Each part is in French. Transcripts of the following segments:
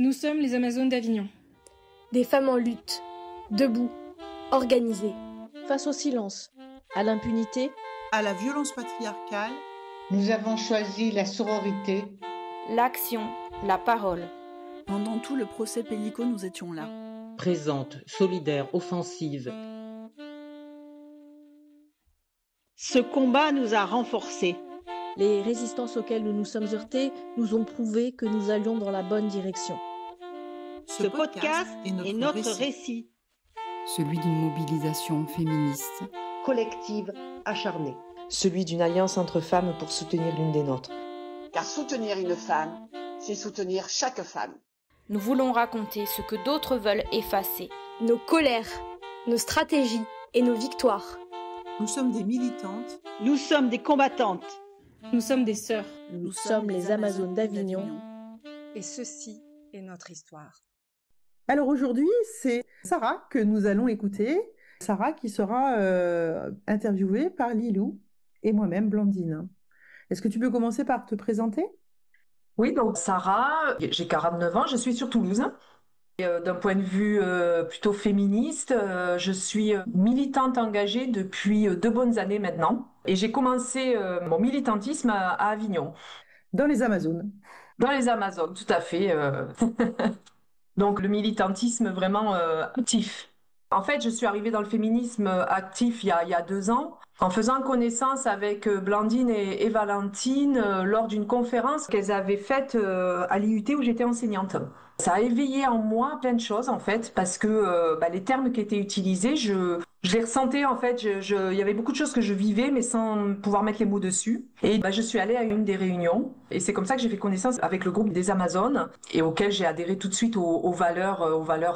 Nous sommes les Amazones d'Avignon. Des femmes en lutte, debout, organisées. Face au silence, à l'impunité, à la violence patriarcale. Nous avons choisi la sororité, l'action, la parole. Pendant tout le procès Pellico, nous étions là. Présente, solidaire, offensive. Ce combat nous a renforcés. Les résistances auxquelles nous nous sommes heurtés nous ont prouvé que nous allions dans la bonne direction. Ce podcast est notre récit. Celui d'une mobilisation féministe, collective, acharnée. Celui d'une alliance entre femmes pour soutenir l'une des nôtres. Car soutenir une femme, c'est soutenir chaque femme. Nous voulons raconter ce que d'autres veulent effacer. Nos colères, nos stratégies et nos victoires. Nous sommes des militantes. Nous sommes des combattantes. Nous sommes des sœurs. Nous sommes les Amazones d'Avignon. Et ceci est notre histoire. Alors aujourd'hui, c'est Sarah que nous allons écouter. Sarah qui sera interviewée par Lilou et moi-même, Blandine. Est-ce que tu peux commencer par te présenter ? Oui, donc Sarah, j'ai 49 ans, je suis sur Toulouse. D'un point de vue plutôt féministe, je suis militante engagée depuis 2 bonnes années maintenant. Et j'ai commencé mon militantisme à Avignon. Dans les Amazones. Dans les Amazones, tout à fait. Donc le militantisme vraiment actif. En fait, je suis arrivée dans le féminisme actif il y a 2 ans, en faisant connaissance avec Blandine et Valentine lors d'une conférence qu'elles avaient faite à l'IUT où j'étais enseignante. Ça a éveillé en moi plein de choses en fait, parce que les termes qui étaient utilisés, je les ressentais en fait. Il y avait beaucoup de choses que je vivais mais sans pouvoir mettre les mots dessus. Et je suis allée à une des réunions et c'est comme ça que j'ai fait connaissance avec le groupe des Amazones et auquel j'ai adhéré tout de suite aux valeurs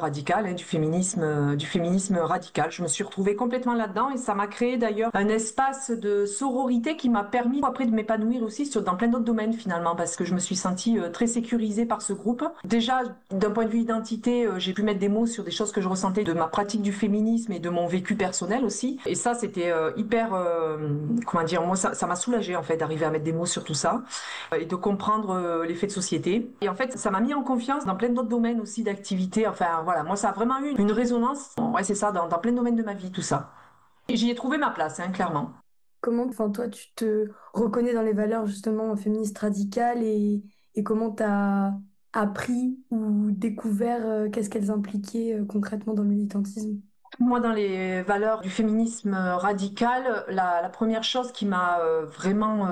radicales du féminisme radical. Je me suis retrouvée complètement là-dedans et ça m'a créé d'ailleurs un espace de sororité qui m'a permis après de m'épanouir aussi dans plein d'autres domaines finalement, parce que je me suis sentie très sécurisée par ce groupe. Déjà d'un point de vue identité, j'ai pu mettre des mots sur des choses que je ressentais de ma pratique du féminisme et de mon vécu personnel aussi. Et ça, c'était hyper, moi, ça m'a soulagée en fait d'arriver à mettre des mots sur tout ça et de comprendre les faits de société. Et en fait, ça m'a mis en confiance dans plein d'autres domaines aussi d'activité. Enfin voilà, moi, ça a vraiment eu une résonance. Ouais, c'est ça, dans plein de domaines de ma vie, tout ça. Et j'y ai trouvé ma place, clairement. Comment, toi, tu te reconnais dans les valeurs justement féministes radicales et comment t'as appris ou découvert qu'est-ce qu'elles impliquaient concrètement dans le militantisme ? Moi, dans les valeurs du féminisme radical, la première chose qui m'a vraiment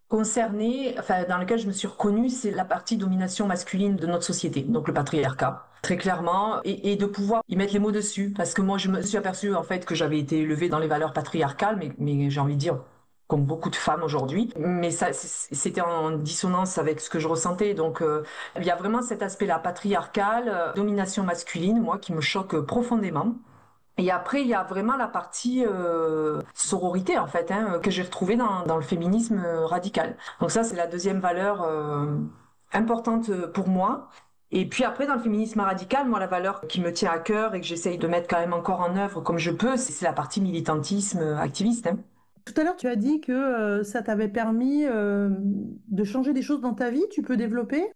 concernée, dans laquelle je me suis reconnue, c'est la partie domination masculine de notre société, donc le patriarcat, très clairement, et de pouvoir y mettre les mots dessus, parce que moi, je me suis aperçue en fait que j'avais été élevée dans les valeurs patriarcales, mais j'ai envie de dire comme beaucoup de femmes aujourd'hui, mais ça, c'était en dissonance avec ce que je ressentais. Donc, il y a vraiment cet aspect-là patriarcal, domination masculine, moi, qui me choque profondément. Et après, il y a vraiment la partie sororité, en fait, que j'ai retrouvée dans le féminisme radical. Donc ça, c'est la deuxième valeur importante pour moi. Et puis après, dans le féminisme radical, moi, la valeur qui me tient à cœur et que j'essaye de mettre quand même encore en œuvre comme je peux, c'est la partie militantisme activiste. Tout à l'heure, tu as dit que ça t'avait permis de changer des choses dans ta vie. Tu peux développer ?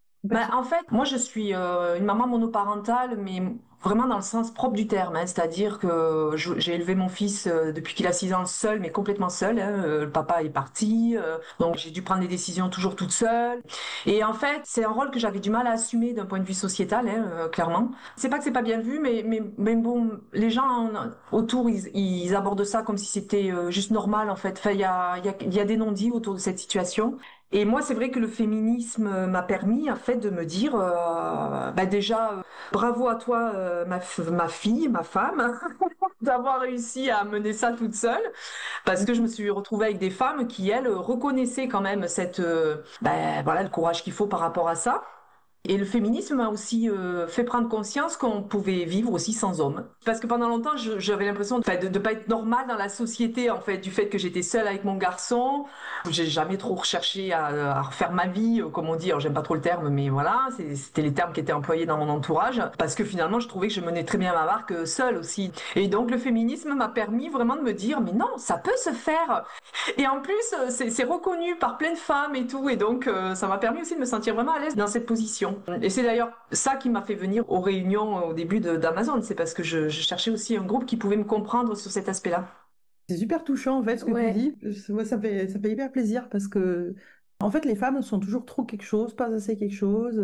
En fait, moi, je suis une maman monoparentale, mais vraiment dans le sens propre du terme, c'est-à-dire que j'ai élevé mon fils depuis qu'il a 6 ans seul, mais complètement seul. Le papa est parti, donc j'ai dû prendre des décisions toujours toute seule. Et en fait, c'est un rôle que j'avais du mal à assumer d'un point de vue sociétal, clairement. C'est pas que c'est pas bien vu, mais bon, les gens autour, ils abordent ça comme si c'était juste normal, en fait. Enfin, il y a des non-dits autour de cette situation. Et moi, c'est vrai que le féminisme m'a permis, en fait, de me dire, déjà, bravo à toi, ma fille, ma femme, d'avoir réussi à mener ça toute seule, parce que je me suis retrouvée avec des femmes qui, elles, reconnaissaient quand même le courage qu'il faut par rapport à ça. Et le féminisme m'a aussi fait prendre conscience qu'on pouvait vivre aussi sans hommes. Parce que pendant longtemps, j'avais l'impression de pas être normale dans la société, en fait, du fait que j'étais seule avec mon garçon. J'ai jamais trop recherché à refaire ma vie, comme on dit. Alors, j'aime pas trop le terme, mais voilà, c'était les termes qui étaient employés dans mon entourage. Parce que finalement, je trouvais que je menais très bien ma barque seule aussi. Et donc, le féminisme m'a permis vraiment de me dire, mais non, ça peut se faire. Et en plus, c'est reconnu par plein de femmes et tout. Et donc, ça m'a permis aussi de me sentir vraiment à l'aise dans cette position. Et c'est d'ailleurs ça qui m'a fait venir aux réunions au début d'Amazon. C'est parce que je cherchais aussi un groupe qui pouvait me comprendre sur cet aspect-là. C'est super touchant en fait ce que tu dis. Moi, ça fait hyper plaisir parce que en fait les femmes sont toujours trop quelque chose, pas assez quelque chose.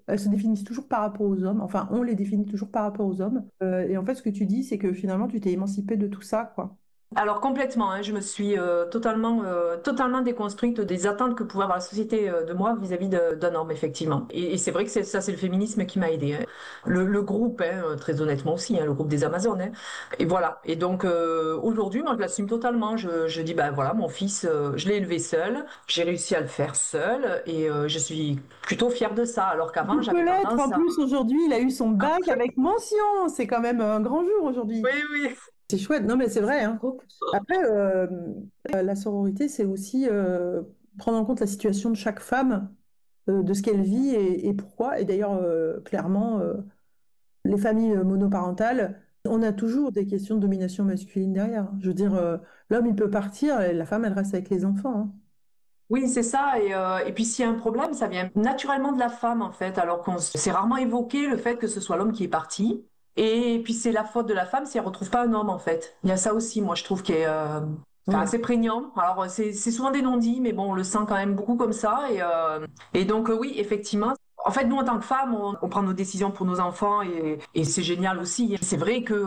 Elles se définissent toujours par rapport aux hommes. Enfin, on les définit toujours par rapport aux hommes. Et en fait, ce que tu dis, c'est que finalement, tu t'es émancipée de tout ça, quoi. Alors complètement, hein, je me suis totalement déconstruite des attentes que pouvait avoir la société de moi vis-à-vis d'un homme, effectivement. Et c'est vrai que c'est le féminisme qui m'a aidée. Hein. Le groupe, hein, très honnêtement aussi, hein, le groupe des Amazones. Hein. Et voilà. Et donc aujourd'hui, moi, je l'assume totalement. Je dis, ben voilà, mon fils, je l'ai élevé seul, j'ai réussi à le faire seul, et je suis plutôt fière de ça. Alors qu'avant, j'avais tendance en plus, aujourd'hui, il a eu son bac avec mention. C'est quand même un grand jour aujourd'hui. Oui. C'est chouette, non mais c'est vrai. Hein. Après, la sororité, c'est aussi prendre en compte la situation de chaque femme, de ce qu'elle vit et pourquoi. Et d'ailleurs, clairement, les familles monoparentales, on a toujours des questions de domination masculine derrière. Je veux dire, l'homme, il peut partir, et la femme, elle reste avec les enfants. Hein. Oui, c'est ça. Et puis s'il y a un problème, ça vient naturellement de la femme, en fait, alors qu'on s'est rarement évoqué le fait que ce soit l'homme qui est parti. Et puis c'est la faute de la femme si elle retrouve pas un homme en fait. Il y a ça aussi, moi je trouve qui est assez prégnant. Alors c'est souvent des non-dits, mais bon on le sent quand même beaucoup comme ça. Et donc oui effectivement. En fait nous en tant que femmes on prend nos décisions pour nos enfants et c'est génial aussi. C'est vrai que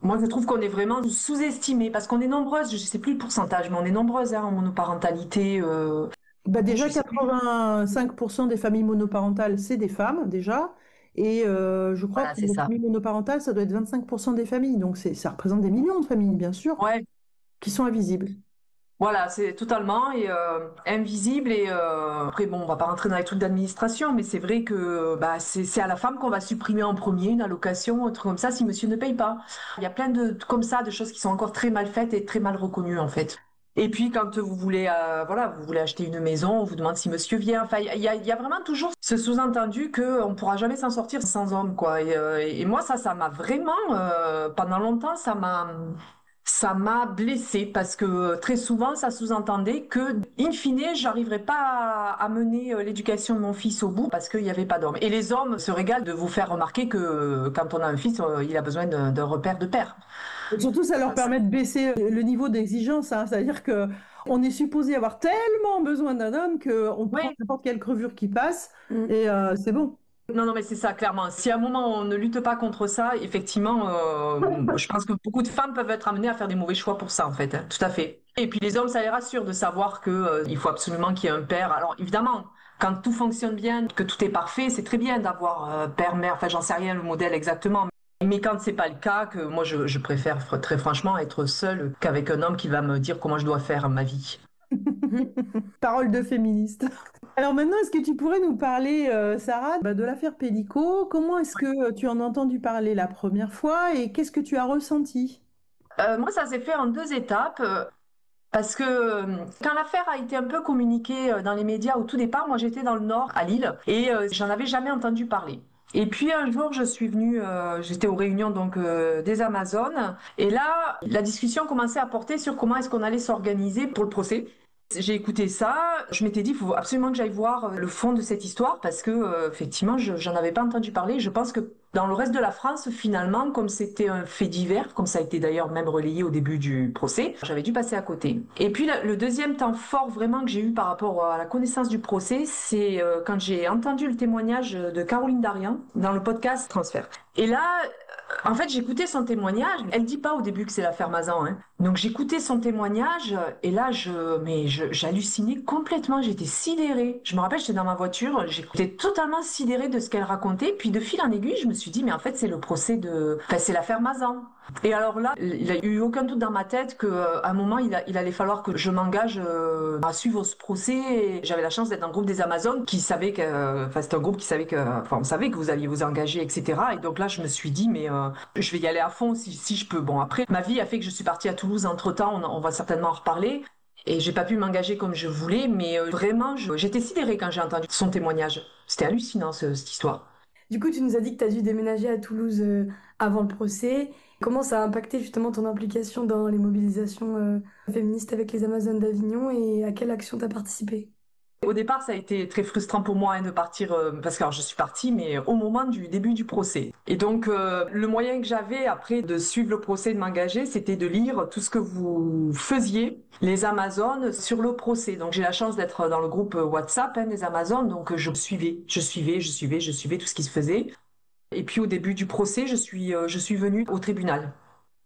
moi je trouve qu'on est vraiment sous-estimés parce qu'on est nombreuses. Je sais plus le pourcentage, mais on est nombreuses en monoparentalité. Déjà 85% des familles monoparentales c'est des femmes déjà. Et je crois que les familles monoparentales, ça doit être 25% des familles. Donc ça représente des millions de familles, bien sûr, qui sont invisibles. Voilà, c'est totalement invisible. Et après, bon, on va pas rentrer dans les trucs d'administration, mais c'est vrai que c'est à la femme qu'on va supprimer en premier une allocation, un truc comme ça, si monsieur ne paye pas. Il y a plein de choses qui sont encore très mal faites et très mal reconnues, en fait. Et puis quand vous voulez acheter une maison, on vous demande si monsieur vient. Enfin, il y a vraiment toujours ce sous-entendu que on pourra jamais s'en sortir sans homme, quoi. Et moi ça m'a vraiment pendant longtemps ça m'a blessée parce que très souvent ça sous-entendait que in fine j'arriverais pas à mener l'éducation de mon fils au bout parce qu'il n'y avait pas d'homme. Et les hommes se régalent de vous faire remarquer que quand on a un fils, il a besoin d'un repère de père. Et surtout, ça leur permet de baisser le niveau d'exigence. Hein. C'est-à-dire qu'on est supposé avoir tellement besoin d'un homme qu'on prend n'importe quelle crevure qui passe et c'est bon. Non, mais c'est ça, clairement. Si à un moment on ne lutte pas contre ça, effectivement, je pense que beaucoup de femmes peuvent être amenées à faire des mauvais choix pour ça, en fait. Hein, tout à fait. Et puis les hommes, ça les rassure de savoir qu'il faut absolument qu'il y ait un père. Alors évidemment, quand tout fonctionne bien, que tout est parfait, c'est très bien d'avoir père, mère, enfin j'en sais rien le modèle exactement. Mais quand c'est pas le cas, que moi je préfère très franchement être seule qu'avec un homme qui va me dire comment je dois faire ma vie. Parole de féministe. Alors maintenant, est-ce que tu pourrais nous parler, Sarah, de l'affaire Pellico? Comment est-ce que tu en as entendu parler la première fois et qu'est-ce que tu as ressenti? Moi, ça s'est fait en 2 étapes. Parce que quand l'affaire a été un peu communiquée dans les médias au tout départ, moi j'étais dans le Nord, à Lille, et j'en avais jamais entendu parler. Et puis un jour, je suis venue, j'étais aux réunions donc des Amazones, et là, la discussion commençait à porter sur comment est-ce qu'on allait s'organiser pour le procès. J'ai écouté ça, je m'étais dit, il faut absolument que j'aille voir le fond de cette histoire parce que effectivement, j'en avais pas entendu parler. Je pense que dans le reste de la France, finalement, comme c'était un fait divers, comme ça a été d'ailleurs même relayé au début du procès, j'avais dû passer à côté. Et puis le deuxième temps fort vraiment que j'ai eu par rapport à la connaissance du procès, c'est quand j'ai entendu le témoignage de Caroline Darian dans le podcast Transfert. Et là, en fait, j'écoutais son témoignage. Elle dit pas au début que c'est l'affaire Mazan, hein. Donc j'écoutais son témoignage et là, j'hallucinais complètement. J'étais sidérée. Je me rappelle, j'étais dans ma voiture, j'écoutais totalement sidérée de ce qu'elle racontait. Puis de fil en aiguille, je me suis dit, mais en fait, c'est le procès c'est l'affaire Mazan. Et alors là, il a eu aucun doute dans ma tête qu'à un moment, il allait falloir que je m'engage à suivre ce procès. Et j'avais la chance d'être dans le groupe des Amazones qui savait c'était un groupe qui savait on savait que vous alliez vous engager, etc. Et donc là, je me suis dit, mais je vais y aller à fond si je peux. Bon, après, ma vie a fait que je suis partie à Toulouse entre-temps, on va certainement en reparler. Et j'ai pas pu m'engager comme je voulais, mais vraiment, j'étais sidérée quand j'ai entendu son témoignage. C'était hallucinant, cette histoire. Du coup, tu nous as dit que tu as dû déménager à Toulouse avant le procès. Comment ça a impacté justement ton implication dans les mobilisations féministes avec les Amazones d'Avignon et à quelle action tu as participé? Au départ, ça a été très frustrant pour moi de partir, parce que alors, je suis partie, mais au moment du début du procès. Et donc, le moyen que j'avais après de suivre le procès, de m'engager, c'était de lire tout ce que vous faisiez, les Amazones, sur le procès. Donc, j'ai la chance d'être dans le groupe WhatsApp des Amazones, donc je suivais tout ce qui se faisait. Et puis, au début du procès, je suis venue au tribunal.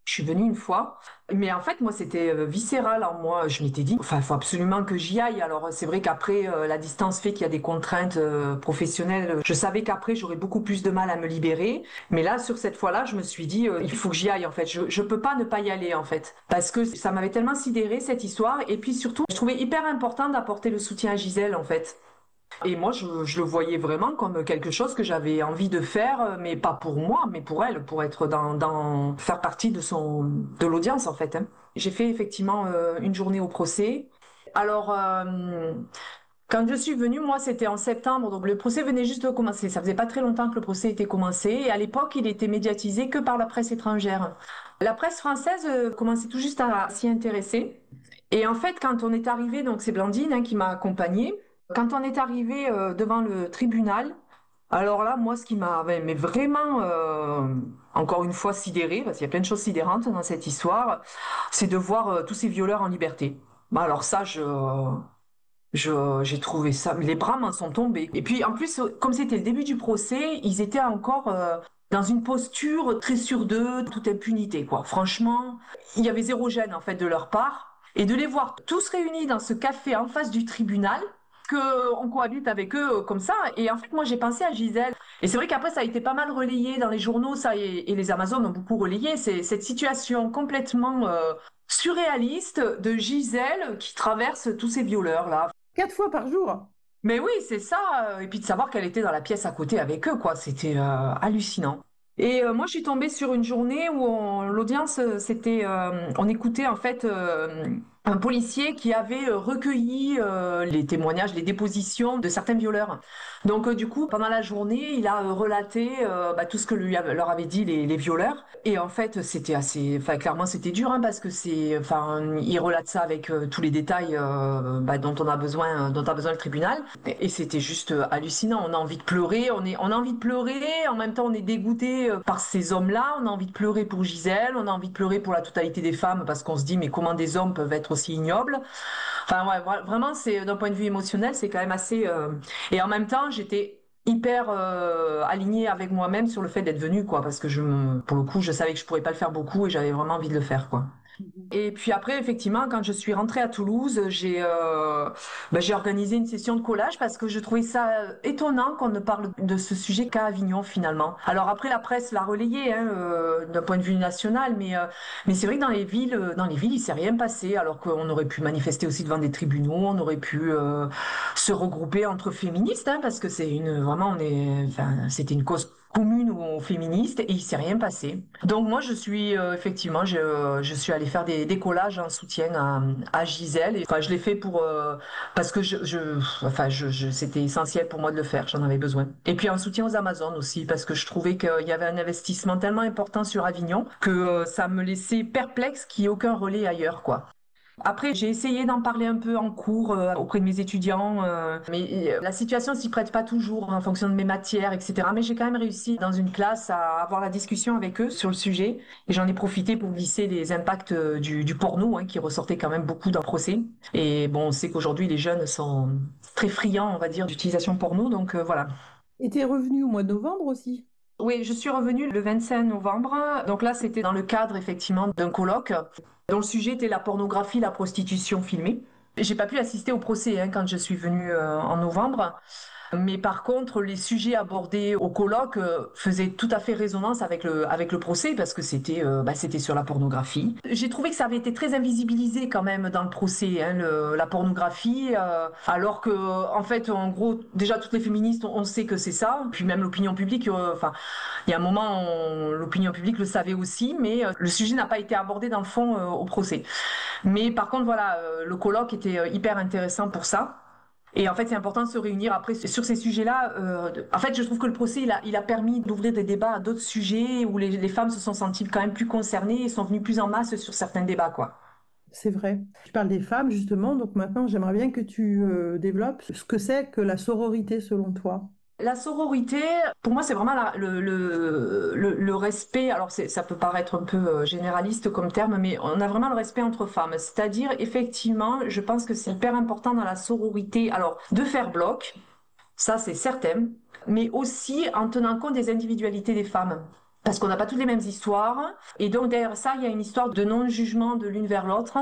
Je suis venue une fois, mais en fait, moi, c'était viscéral en moi. Je m'étais dit, il faut absolument que j'y aille. Alors, c'est vrai qu'après, la distance fait qu'il y a des contraintes professionnelles. Je savais qu'après, j'aurais beaucoup plus de mal à me libérer. Mais là, sur cette fois-là, je me suis dit, il faut que j'y aille, en fait. Je peux pas ne pas y aller, en fait. Parce que ça m'avait tellement sidéré, cette histoire. Et puis, surtout, je trouvais hyper important d'apporter le soutien à Gisèle, en fait. Et moi, je le voyais vraiment comme quelque chose que j'avais envie de faire, mais pas pour moi, mais pour elle, pour être faire partie de l'audience, en fait. J'ai fait effectivement une journée au procès. Alors, quand je suis venue, moi, c'était en septembre, donc le procès venait juste de commencer. Ça faisait pas très longtemps que le procès était commencé, et à l'époque, il était médiatisé que par la presse étrangère. La presse française commençait tout juste à s'y intéresser. Et en fait, quand on est arrivé, donc c'est Blandine qui m'a accompagnée. Quand on est arrivé devant le tribunal, alors là, moi, ce qui m'a vraiment, encore une fois, sidéré, parce qu'il y a plein de choses sidérantes dans cette histoire, c'est de voir tous ces violeurs en liberté. Bah, alors ça, j'ai trouvé ça, les bras m'en sont tombés. Et puis, en plus, comme c'était le début du procès, ils étaient encore dans une posture très sûre d'eux, toute impunité, quoi. Franchement, il y avait zéro gêne, en fait, de leur part. Et de les voir tous réunis dans ce café en face du tribunal, qu'on cohabite avec eux comme ça. Et en fait, moi, j'ai pensé à Gisèle. Et c'est vrai qu'après, ça a été pas mal relayé dans les journaux, ça, et les Amazones ont beaucoup relayé. C'est cette situation complètement surréaliste de Gisèle qui traverse tous ces violeurs-là. 4 fois par jour. Mais oui, c'est ça. Et puis de savoir qu'elle était dans la pièce à côté avec eux, quoi. C'était hallucinant. Et moi, je suis tombée sur une journée où l'audience, c'était... on écoutait, en fait... un policier qui avait recueilli les témoignages, les dépositions de certains violeurs. Donc du coup, pendant la journée, il a relaté tout ce que leur avaient dit les violeurs. Et en fait, c'était assez... Enfin, clairement, c'était dur, parce que il relate ça avec tous les détails dont a besoin le tribunal. Et c'était juste hallucinant. On a envie de pleurer. On a envie de pleurer. En même temps, on est dégoûté par ces hommes-là. On a envie de pleurer pour Gisèle. On a envie de pleurer pour la totalité des femmes, parce qu'on se dit, mais comment des hommes peuvent être aussi ignobles. Enfin, ouais, vraiment, c'est d'un point de vue émotionnel, c'est quand même assez... Et en même temps, j'étais hyper alignée avec moi-même sur le fait d'être venue, quoi, parce que pour le coup, je savais que je pourrais pas le faire beaucoup et j'avais vraiment envie de le faire, quoi. Et puis après, effectivement, quand je suis rentrée à Toulouse, j'ai organisé une session de collage parce que je trouvais ça étonnant qu'on ne parle de ce sujet qu'à Avignon, finalement. Alors après, la presse l'a relayé d'un point de vue national, mais c'est vrai que dans les villes, il s'est rien passé, alors qu'on aurait pu manifester aussi devant des tribunaux, on aurait pu se regrouper entre féministes, parce que c'était une cause commune ou féministe, et il s'est rien passé. Donc moi, je suis effectivement, je suis allée faire des collages en soutien à Gisèle. Et, je l'ai fait parce que c'était essentiel pour moi de le faire, j'en avais besoin. Et puis en soutien aux Amazones aussi, parce que je trouvais qu'il y avait un investissement tellement important sur Avignon que ça me laissait perplexe qu'il n'y ait aucun relais ailleurs, quoi. Après, j'ai essayé d'en parler un peu en cours auprès de mes étudiants, mais la situation s'y prête pas toujours en fonction de mes matières, etc. Mais j'ai quand même réussi dans une classe à avoir la discussion avec eux sur le sujet, et j'en ai profité pour glisser les impacts du porno, qui ressortait quand même beaucoup dans le procès. Et bon, on sait qu'aujourd'hui les jeunes sont très friands, on va dire, d'utilisation porno, donc voilà. Et t'es revenue au mois de novembre aussi? Oui, je suis revenue le 25 novembre. Donc là, c'était dans le cadre, effectivement, d'un colloque dont le sujet était la pornographie, la prostitution filmée. J'ai pas pu assister au procès quand je suis venue en novembre. Mais par contre, les sujets abordés au colloque faisaient tout à fait résonance avec le procès, parce que c'était sur la pornographie. J'ai trouvé que ça avait été très invisibilisé quand même dans le procès, la pornographie, alors que en fait, en gros, déjà toutes les féministes, on sait que c'est ça. Puis même l'opinion publique, il y a un moment, l'opinion publique le savait aussi, mais le sujet n'a pas été abordé dans le fond au procès. Mais par contre, voilà, le colloque était hyper intéressant pour ça. Et en fait, c'est important de se réunir après sur ces sujets-là. En fait, je trouve que le procès, il a permis d'ouvrir des débats à d'autres sujets où les femmes se sont senties quand même plus concernées et sont venues plus en masse sur certains débats, quoi. c'est vrai. Tu parles des femmes, justement, donc maintenant, j'aimerais bien que tu développes ce que c'est que la sororité, selon toi. La sororité, pour moi, c'est vraiment le respect. Alors, ça peut paraître un peu généraliste comme terme, mais on a vraiment le respect entre femmes. C'est-à-dire, effectivement, je pense que c'est hyper important dans la sororité, alors, de faire bloc, ça c'est certain, mais aussi en tenant compte des individualités des femmes. Parce qu'on n'a pas toutes les mêmes histoires. Et donc, derrière ça, il y a une histoire de non-jugement de l'une vers l'autre.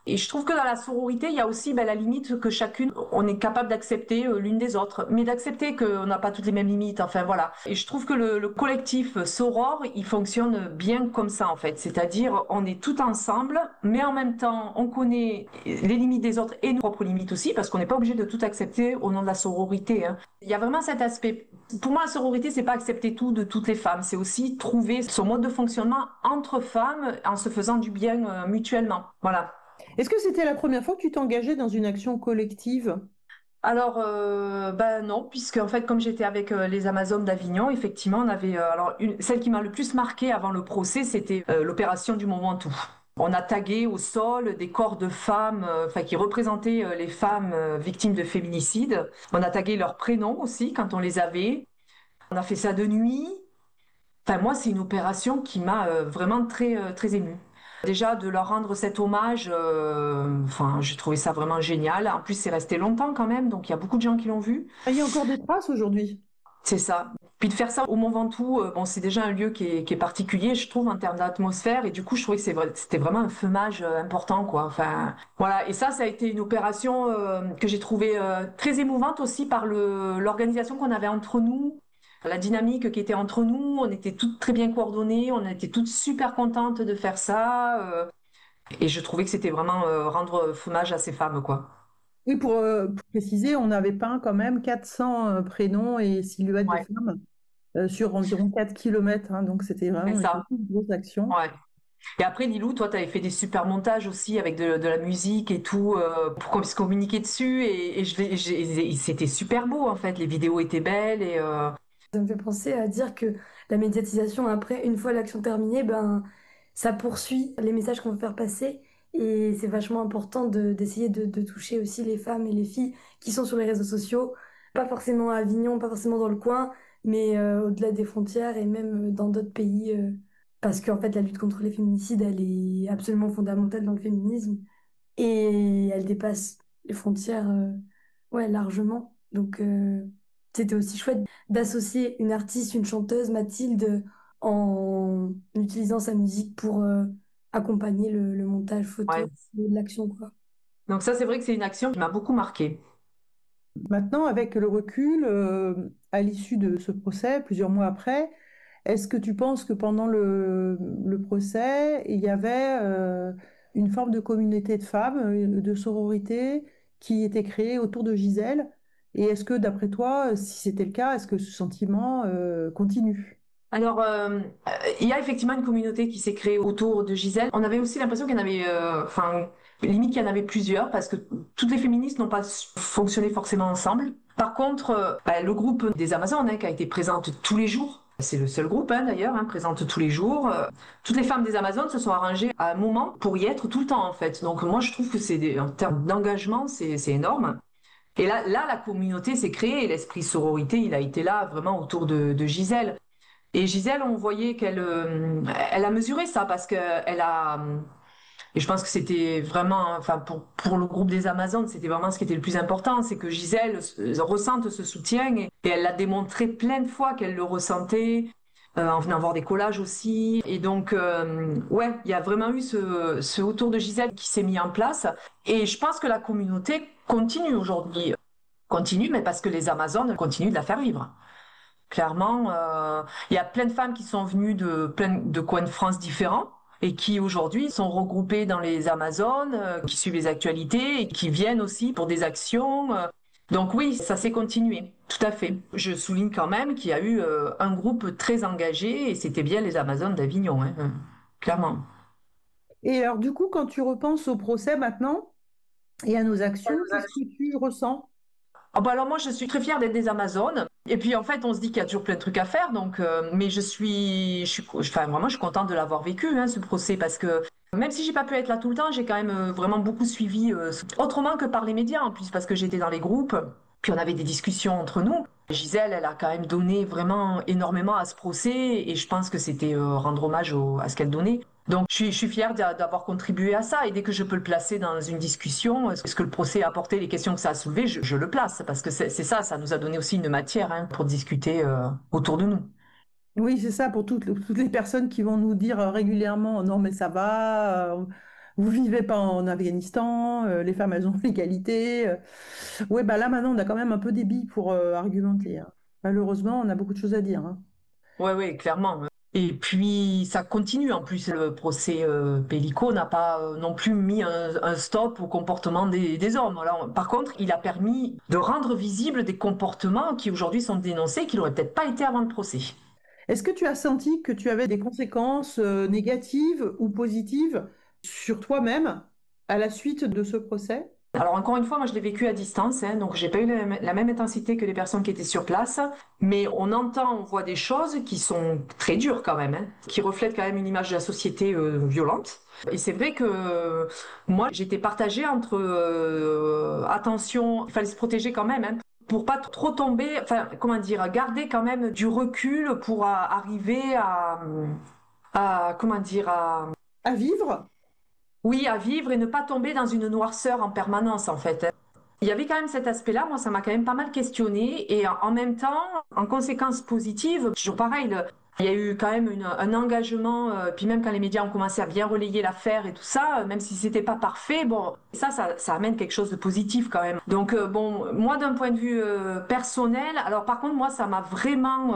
Et je trouve que dans la sororité, il y a aussi la limite que chacune, on est capable d'accepter l'une des autres, mais d'accepter qu'on n'a pas toutes les mêmes limites, enfin voilà. Et je trouve que le collectif soror, il fonctionne bien comme ça en fait, c'est-à-dire on est tout ensemble, mais en même temps, on connaît les limites des autres et nos propres limites aussi, parce qu'on n'est pas obligé de tout accepter au nom de la sororité. Il y a vraiment cet aspect. Pour moi, la sororité, c'est pas accepter tout de toutes les femmes, c'est aussi trouver son mode de fonctionnement entre femmes en se faisant du bien mutuellement. Voilà. Est-ce que c'était la première fois que tu t'engageais dans une action collective? Alors, non, puisque en fait, comme j'étais avec les Amazones d'Avignon, effectivement, on avait celle qui m'a le plus marquée avant le procès, c'était l'opération du Mont Ventoux. On a tagué au sol des corps de femmes, qui représentaient les femmes victimes de féminicide. On a tagué leurs prénoms aussi quand on les avait. On a fait ça de nuit. Enfin, moi, c'est une opération qui m'a vraiment très très émue. Déjà, de leur rendre cet hommage, j'ai trouvé ça vraiment génial. En plus, c'est resté longtemps quand même, donc il y a beaucoup de gens qui l'ont vu. Il y a encore des traces aujourd'hui. C'est ça. Puis de faire ça au Mont Ventoux, c'est déjà un lieu qui est particulier, je trouve, en termes d'atmosphère. Et du coup, je trouvais que c'était vraiment un feumage important, quoi. Enfin, voilà. Et ça a été une opération que j'ai trouvée très émouvante aussi par l'organisation qu'on avait entre nous. La dynamique qui était entre nous, on était toutes très bien coordonnées, on était toutes super contentes de faire ça. Et je trouvais que c'était vraiment rendre hommage à ces femmes, quoi. Oui, pour préciser, on avait peint quand même 400 prénoms et silhouettes de femmes sur environ 4 km. Donc c'était vraiment une grosse action. Ouais. Et après, Lilou, toi, tu avais fait des super montages aussi avec de la musique et tout pour qu'on puisse communiquer dessus. Et c'était super beau, en fait. Les vidéos étaient belles et... Ça me fait penser à dire que la médiatisation, après, une fois l'action terminée, ça poursuit les messages qu'on veut faire passer. Et c'est vachement important d'essayer de toucher aussi les femmes et les filles qui sont sur les réseaux sociaux. Pas forcément à Avignon, pas forcément dans le coin, mais au-delà des frontières et même dans d'autres pays. Parce qu'en fait, la lutte contre les féminicides, elle est absolument fondamentale dans le féminisme. Et elle dépasse les frontières largement. Donc... C'était aussi chouette d'associer une artiste, une chanteuse, Mathilde, en utilisant sa musique pour accompagner le montage photo de l'action, quoi. Donc ça, c'est vrai que c'est une action qui m'a beaucoup marquée. Maintenant, avec le recul, à l'issue de ce procès, plusieurs mois après, est-ce que tu penses que pendant le procès, il y avait une forme de communauté de femmes, de sororité, qui était créée autour de Gisèle? Et est-ce que, d'après toi, si c'était le cas, est-ce que ce sentiment continue? Alors, il y a effectivement une communauté qui s'est créée autour de Gisèle. On avait aussi l'impression qu'il y en avait, limite qu'il y en avait plusieurs, parce que toutes les féministes n'ont pas fonctionné forcément ensemble. Par contre, le groupe des Amazones, qui a été présente tous les jours, c'est le seul groupe d'ailleurs, présente tous les jours. Toutes les femmes des Amazones se sont arrangées à un moment pour y être tout le temps en fait. Donc moi je trouve que en termes d'engagement, c'est énorme. Et là, la communauté s'est créée et l'esprit sororité, il a été là vraiment autour de Gisèle. Et Gisèle, on voyait qu'elle elle a mesuré ça parce qu'elle a... Et je pense que c'était vraiment, pour le groupe des Amazones, c'était vraiment ce qui était le plus important, c'est que Gisèle ressente ce soutien et elle l'a démontré plein de fois qu'elle le ressentait, en venant voir des collages aussi. Et donc, il y a vraiment eu ce autour de Gisèle qui s'est mis en place. Et je pense que la communauté continue aujourd'hui. Continue, mais parce que les Amazones continuent de la faire vivre. Clairement, il y a plein de femmes qui sont venues de plein de coins de France différents et qui aujourd'hui sont regroupées dans les Amazones, qui suivent les actualités et qui viennent aussi pour des actions. Donc oui, ça s'est continué, tout à fait. Je souligne quand même qu'il y a eu un groupe très engagé et c'était bien les Amazones d'Avignon, clairement. Et alors du coup, quand tu repenses au procès maintenant et à nos actions, qu'est-ce que tu ressens? Alors moi, je suis très fière d'être des Amazones. Et puis en fait, on se dit qu'il y a toujours plein de trucs à faire. Donc, mais je suis contente de l'avoir vécu, ce procès, parce que Même si j'ai pas pu être là tout le temps, j'ai quand même vraiment beaucoup suivi, autrement que par les médias en plus, parce que j'étais dans les groupes, puis on avait des discussions entre nous. Gisèle, elle a quand même donné vraiment énormément à ce procès, et je pense que c'était rendre hommage à ce qu'elle donnait. Donc je suis fière d'avoir contribué à ça, et dès que je peux le placer dans une discussion, ce que le procès a apporté, les questions que ça a soulevées, je le place, parce que c'est ça nous a donné aussi une matière pour discuter autour de nous. Oui, c'est ça, pour toutes les personnes qui vont nous dire régulièrement, non mais ça va, vous vivez pas en Afghanistan, les femmes elles ont l'égalité. Ouais, bah là maintenant on a quand même un peu des billes pour argumenter, hein. Malheureusement, on a beaucoup de choses à dire, hein. Ouais, clairement. Et puis ça continue en plus, le procès Pellico n'a pas non plus mis un stop au comportement des hommes. Alors, par contre, il a permis de rendre visibles des comportements qui aujourd'hui sont dénoncés, qui n'auraient peut-être pas été avant le procès. Est-ce que tu as senti que tu avais des conséquences négatives ou positives sur toi-même à la suite de ce procès? Alors encore une fois, moi je l'ai vécu à distance, donc j'ai pas eu la même intensité que les personnes qui étaient sur place, mais on voit des choses qui sont très dures quand même, qui reflètent quand même une image de la société violente. Et c'est vrai que moi j'étais partagée entre attention, il fallait se protéger quand même, pour pas trop tomber, garder quand même du recul pour arriver à vivre. Oui, à vivre et ne pas tomber dans une noirceur en permanence, en fait. Il y avait quand même cet aspect-là, moi, ça m'a quand même pas mal questionné. Et en même temps, en conséquence positive, toujours pareil, il y a eu quand même un engagement, puis même quand les médias ont commencé à bien relayer l'affaire et tout ça, même si c'était pas parfait, bon, ça amène quelque chose de positif quand même. Donc, moi, d'un point de vue personnel, alors par contre, moi, ça m'a vraiment,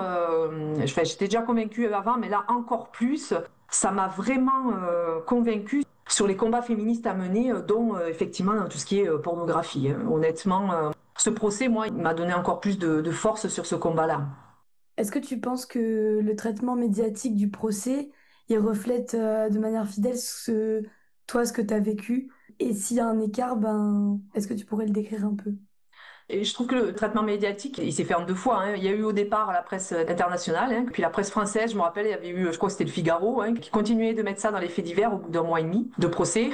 j'étais déjà convaincue avant, mais là, encore plus, ça m'a vraiment convaincue sur les combats féministes à mener, dont effectivement dans tout ce qui est pornographie. Honnêtement, ce procès, moi, il m'a donné encore plus de force sur ce combat-là. Est-ce que tu penses que le traitement médiatique du procès, il reflète de manière fidèle ce que tu as vécu? Et s'il y a un écart, est-ce que tu pourrais le décrire un peu? Et je trouve que le traitement médiatique, il s'est fait en deux fois. Il y a eu au départ la presse internationale, puis la presse française, je me rappelle, il y avait eu, je crois que c'était le Figaro, qui continuait de mettre ça dans les faits divers au bout d'un mois et demi de procès.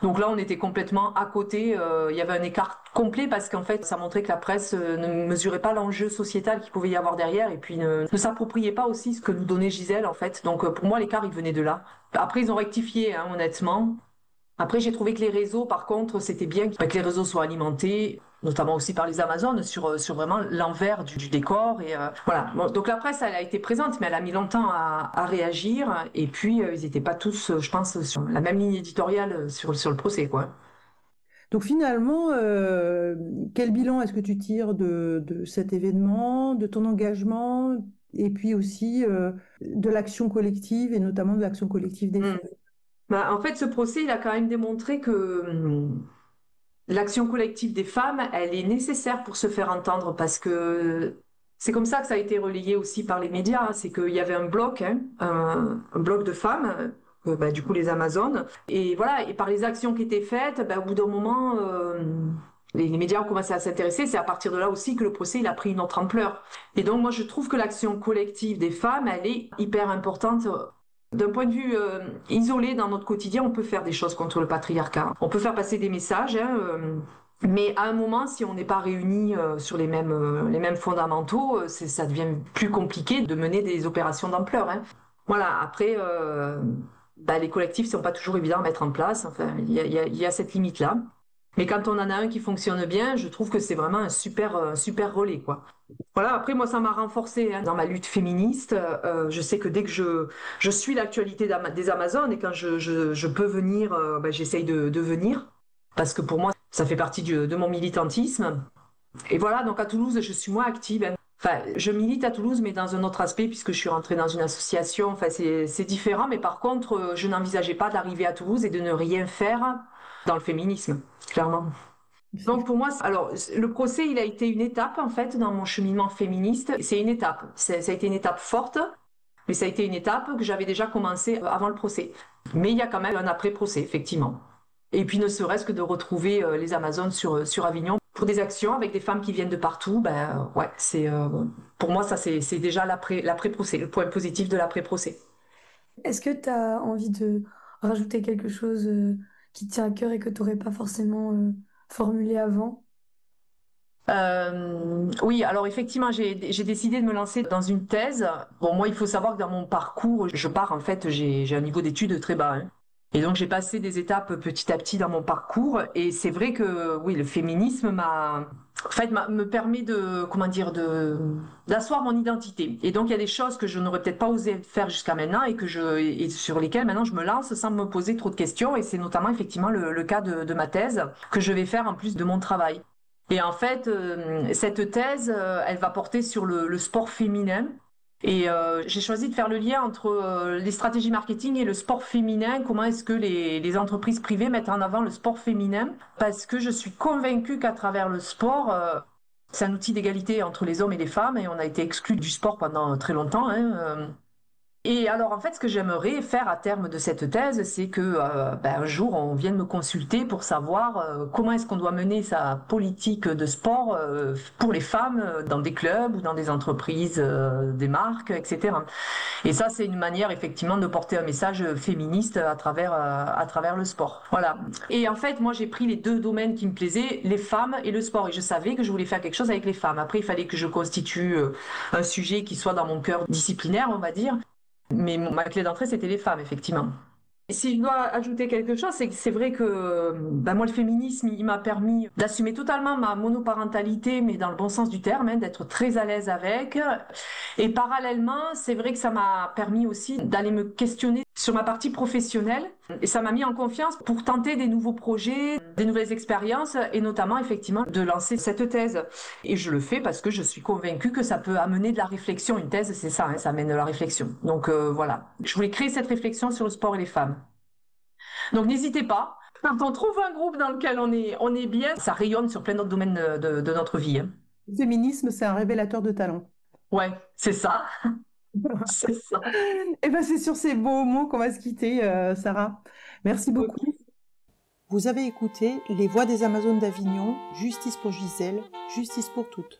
Donc là, on était complètement à côté. Il y avait un écart complet parce qu'en fait, ça montrait que la presse ne mesurait pas l'enjeu sociétal qu'il pouvait y avoir derrière et puis ne s'appropriait pas aussi ce que nous donnait Gisèle, en fait. Donc pour moi, l'écart, il venait de là. Après, ils ont rectifié, honnêtement. Après, j'ai trouvé que les réseaux, par contre, c'était bien que les réseaux soient alimentés, notamment aussi par les Amazones, sur vraiment l'envers du décor. Et voilà. Bon, donc la presse, elle a été présente, mais elle a mis longtemps à réagir. Et puis, ils n'étaient pas tous, je pense, sur la même ligne éditoriale sur le procès, quoi. Donc finalement, quel bilan est-ce que tu tires de cet événement, de ton engagement, et puis aussi de l'action collective, et notamment de l'action collective des femmes? En fait, ce procès, il a quand même démontré que l'action collective des femmes, elle est nécessaire pour se faire entendre parce que c'est comme ça que ça a été relayé aussi par les médias. C'est qu'il y avait un bloc, un bloc de femmes, du coup les Amazones. Et voilà, et par les actions qui étaient faites, au bout d'un moment, les médias ont commencé à s'intéresser. C'est à partir de là aussi que le procès il a pris une autre ampleur. Et donc moi, je trouve que l'action collective des femmes, elle est hyper importante. D'un point de vue isolé dans notre quotidien, on peut faire des choses contre le patriarcat. On peut faire passer des messages, mais à un moment, si on n'est pas réunis sur les mêmes fondamentaux, ça devient plus compliqué de mener des opérations d'ampleur. Voilà, après, les collectifs ne sont pas toujours évidents à mettre en place. Enfin, il y a cette limite-là. Mais quand on en a un qui fonctionne bien, je trouve que c'est vraiment un super relais, quoi. Voilà, après moi ça m'a renforcée dans ma lutte féministe. Je sais que dès que je suis l'actualité des Amazones et quand je peux venir, j'essaye de venir parce que pour moi ça fait partie de mon militantisme. Et voilà, donc à Toulouse je suis moins active. Enfin, je milite à Toulouse mais dans un autre aspect puisque je suis rentrée dans une association. Enfin, c'est différent, mais par contre je n'envisageais pas d'arriver à Toulouse et de ne rien faire dans le féminisme, clairement. Donc pour moi, alors le procès, il a été une étape en fait dans mon cheminement féministe. C'est une étape, ça a été une étape forte, mais ça a été une étape que j'avais déjà commencé avant le procès. Mais il y a quand même un après-procès, effectivement. Et puis ne serait-ce que de retrouver les Amazones sur Avignon pour des actions avec des femmes qui viennent de partout, pour moi ça c'est déjà l'après-procès, le point positif de l'après-procès. Est-ce que tu as envie de rajouter quelque chose qui te tient à cœur et que tu n'aurais pas forcément formulé avant? Oui, alors effectivement, j'ai décidé de me lancer dans une thèse. Bon, moi, il faut savoir que dans mon parcours, en fait, j'ai un niveau d'études très bas, hein. Et donc, j'ai passé des étapes petit à petit dans mon parcours. Et c'est vrai que, oui, le féminisme me permet d'asseoir mon identité. Et donc, il y a des choses que je n'aurais peut-être pas osé faire jusqu'à maintenant et sur lesquelles maintenant je me lance sans me poser trop de questions. Et c'est notamment, effectivement, le cas de ma thèse que je vais faire en plus de mon travail. Et en fait, cette thèse, elle va porter sur le sport féminin. Et j'ai choisi de faire le lien entre les stratégies marketing et le sport féminin. Comment est-ce que les entreprises privées mettent en avant le sport féminin? Parce que je suis convaincue qu'à travers le sport, c'est un outil d'égalité entre les hommes et les femmes. Et on a été exclus du sport pendant très longtemps, hein. Et alors, en fait, ce que j'aimerais faire à terme de cette thèse, c'est que un jour, on vienne me consulter pour savoir comment est-ce qu'on doit mener sa politique de sport pour les femmes dans des clubs ou dans des entreprises, des marques, etc. Et ça, c'est une manière, effectivement, de porter un message féministe à travers le sport. Voilà. Et en fait, moi, j'ai pris les deux domaines qui me plaisaient, les femmes et le sport. Et je savais que je voulais faire quelque chose avec les femmes. Après, il fallait que je constitue un sujet qui soit dans mon cœur disciplinaire, on va dire. Mais ma clé d'entrée, c'était les femmes, effectivement. Et si je dois ajouter quelque chose, c'est vrai que moi, le féminisme, il m'a permis d'assumer totalement ma monoparentalité, mais dans le bon sens du terme, hein, d'être très à l'aise avec. Et parallèlement, c'est vrai que ça m'a permis aussi d'aller me questionner sur ma partie professionnelle. Et ça m'a mis en confiance pour tenter des nouveaux projets, des nouvelles expériences, et notamment, effectivement, de lancer cette thèse. Et je le fais parce que je suis convaincue que ça peut amener de la réflexion. Une thèse, c'est ça, hein, ça amène de la réflexion. Donc voilà, je voulais créer cette réflexion sur le sport et les femmes. Donc n'hésitez pas, quand on trouve un groupe dans lequel on est bien, ça rayonne sur plein d'autres domaines de notre vie, hein. Le féminisme, c'est un révélateur de talent. Ouais, c'est ça. C'est ça. Et ben c'est sur ces beaux mots qu'on va se quitter, Sarah. Merci beaucoup. Okay. Vous avez écouté Les Voix des Amazones d'Avignon, Justice pour Gisèle, Justice pour toutes.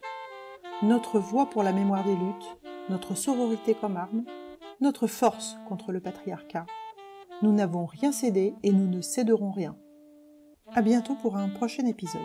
Notre voix pour la mémoire des luttes, notre sororité comme arme, notre force contre le patriarcat. Nous n'avons rien cédé et nous ne céderons rien. À bientôt pour un prochain épisode.